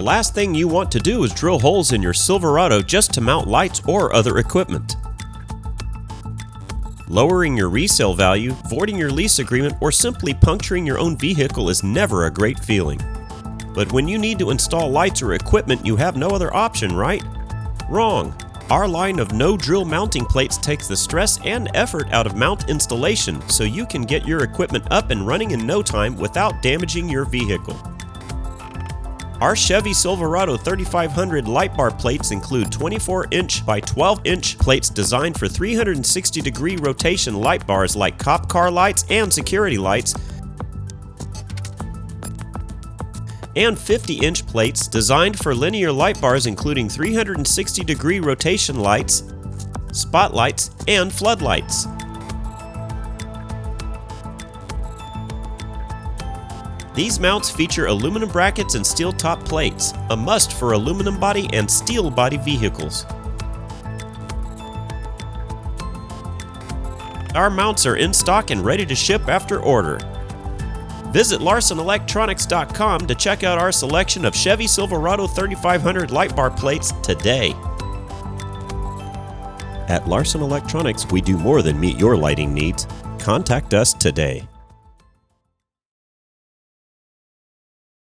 last thing you want to do is drill holes in your Silverado just to mount lights or other equipment. Lowering your resale value, voiding your lease agreement, or simply puncturing your own vehicle is never a great feeling. But when you need to install lights or equipment, you have no other option, right? Wrong. Our line of no-drill mounting plates takes the stress and effort out of mount installation, so you can get your equipment up and running in no time without damaging your vehicle. Our Chevy Silverado 3500 light bar plates include 24-inch by 12-inch plates designed for 360-degree rotation light bars like cop car lights and security lights, and 50-inch plates designed for linear light bars including 360-degree rotation lights, spotlights, and floodlights. These mounts feature aluminum brackets and steel top plates, a must for aluminum body and steel body vehicles. Our mounts are in stock and ready to ship after order. Visit LarsonElectronics.com to check out our selection of Chevy Silverado 3500 light bar plates today. At Larson Electronics, we do more than meet your lighting needs. Contact us today.